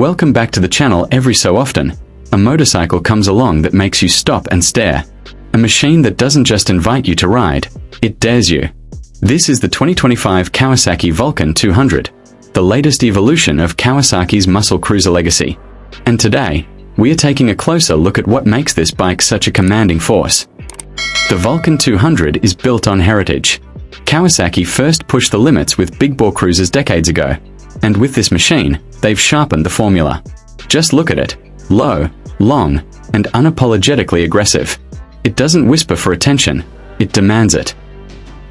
Welcome back to the channel. Every so often, a motorcycle comes along that makes you stop and stare. A machine that doesn't just invite you to ride, it dares you. This is the 2025 Kawasaki Vulcan 200, the latest evolution of Kawasaki's muscle cruiser legacy. And today, we are taking a closer look at what makes this bike such a commanding force. The Vulcan 200 is built on heritage. Kawasaki first pushed the limits with big bore cruisers decades ago, and with this machine, they've sharpened the formula. Just look at it: low, long, and unapologetically aggressive. It doesn't whisper for attention, it demands it.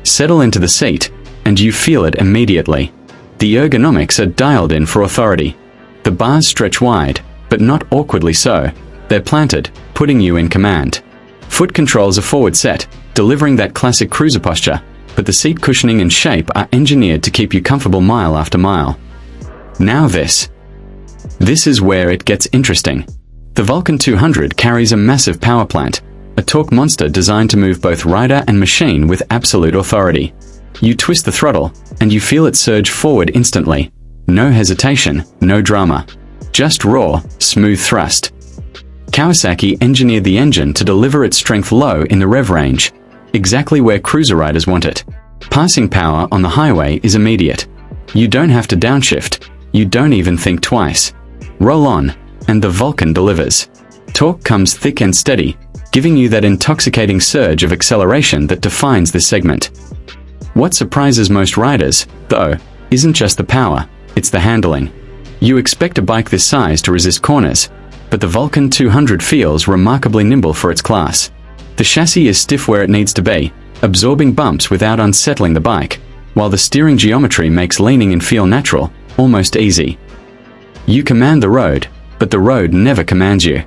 Settle into the seat, and you feel it immediately. The ergonomics are dialed in for authority. The bars stretch wide, but not awkwardly so. They're planted, putting you in command. Foot controls are forward set, delivering that classic cruiser posture, but the seat cushioning and shape are engineered to keep you comfortable mile after mile. Now this is where it gets interesting. The Vulcan 200 carries a massive power plant, a torque monster designed to move both rider and machine with absolute authority. You twist the throttle, and you feel it surge forward instantly. No hesitation, no drama. Just raw, smooth thrust. Kawasaki engineered the engine to deliver its strength low in the rev range, exactly where cruiser riders want it. Passing power on the highway is immediate. You don't have to downshift. You don't even think twice. Roll on, and the Vulcan delivers. Torque comes thick and steady, giving you that intoxicating surge of acceleration that defines this segment. What surprises most riders, though, isn't just the power, it's the handling. You expect a bike this size to resist corners, but the Vulcan 200 feels remarkably nimble for its class. The chassis is stiff where it needs to be, absorbing bumps without unsettling the bike, while the steering geometry makes leaning and feel natural, almost easy. You command the road, but the road never commands you.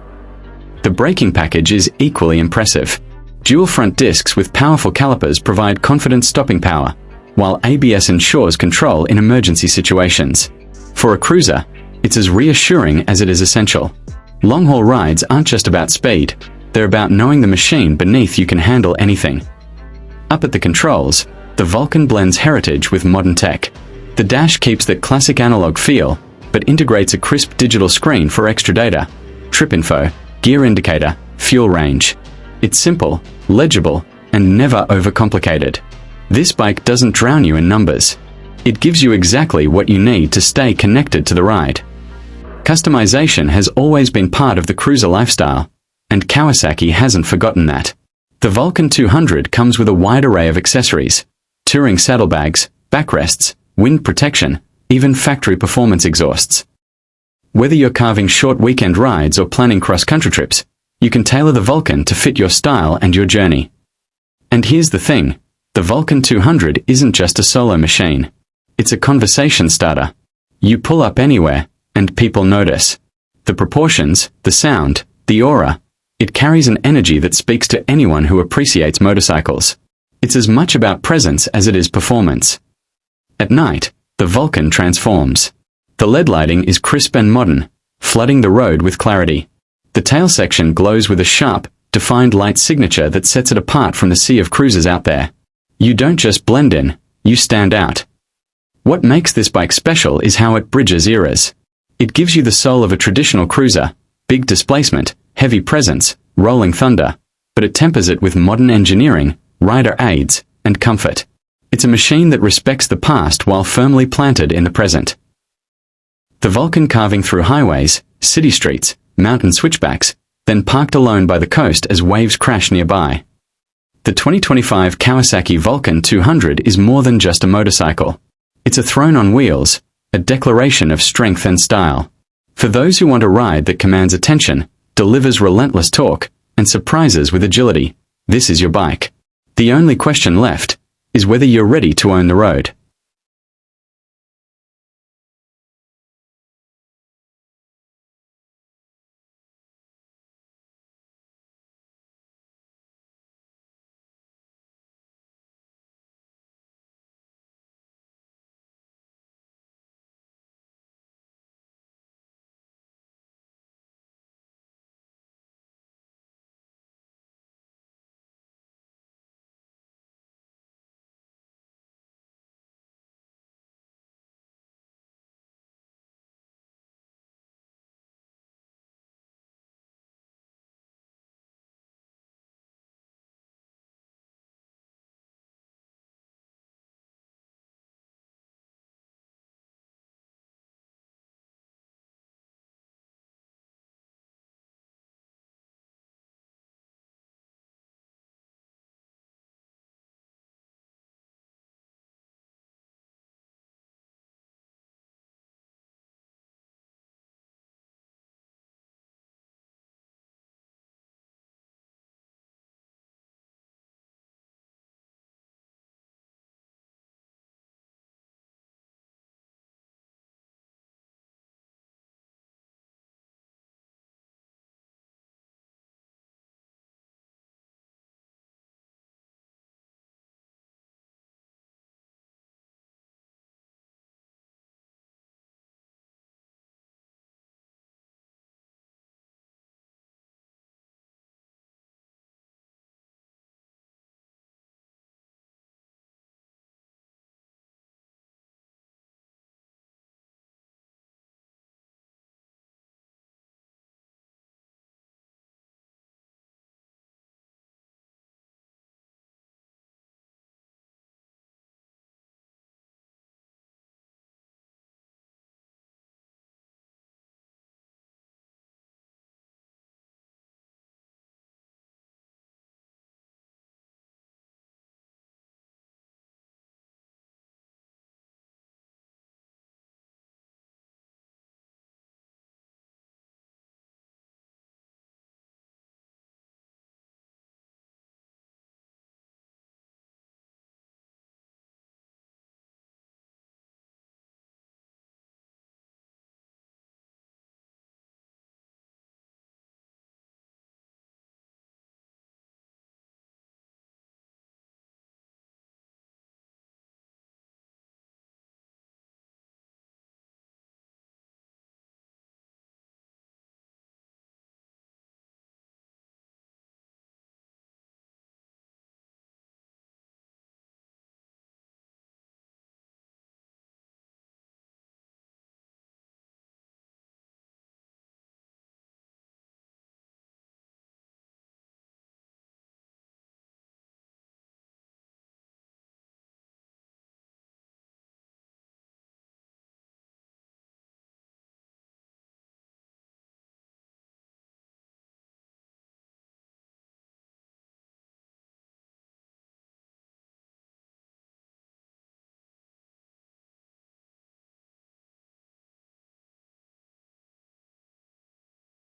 The braking package is equally impressive. Dual front discs with powerful calipers provide confident stopping power, while ABS ensures control in emergency situations. For a cruiser, it's as reassuring as it is essential. Long-haul rides aren't just about speed, they're about knowing the machine beneath you can handle anything. Up at the controls, the Vulcan blends heritage with modern tech. The dash keeps that classic analog feel, but integrates a crisp digital screen for extra data, trip info, gear indicator, fuel range. It's simple, legible, and never overcomplicated. This bike doesn't drown you in numbers. It gives you exactly what you need to stay connected to the ride. Customization has always been part of the cruiser lifestyle, and Kawasaki hasn't forgotten that. The Vulcan 200 comes with a wide array of accessories: touring saddlebags, backrests, wind protection, even factory performance exhausts. Whether you're carving short weekend rides or planning cross-country trips, you can tailor the Vulcan to fit your style and your journey. And here's the thing, the Vulcan 200 isn't just a solo machine. It's a conversation starter. You pull up anywhere, and people notice. The proportions, the sound, the aura, it carries an energy that speaks to anyone who appreciates motorcycles. It's as much about presence as it is performance. At night, the Vulcan transforms. The LED lighting is crisp and modern, flooding the road with clarity. The tail section glows with a sharp, defined light signature that sets it apart from the sea of cruisers out there. You don't just blend in, you stand out. What makes this bike special is how it bridges eras. It gives you the soul of a traditional cruiser: big displacement, heavy presence, rolling thunder, but it tempers it with modern engineering, rider aids, and comfort. It's a machine that respects the past while firmly planted in the present. The Vulcan carving through highways, city streets, mountain switchbacks, then parked alone by the coast as waves crash nearby. The 2025 Kawasaki Vulcan 200 is more than just a motorcycle. It's a throne on wheels, a declaration of strength and style. For those who want a ride that commands attention, delivers relentless torque, and surprises with agility, this is your bike. The only question left is whether you're ready to own the road.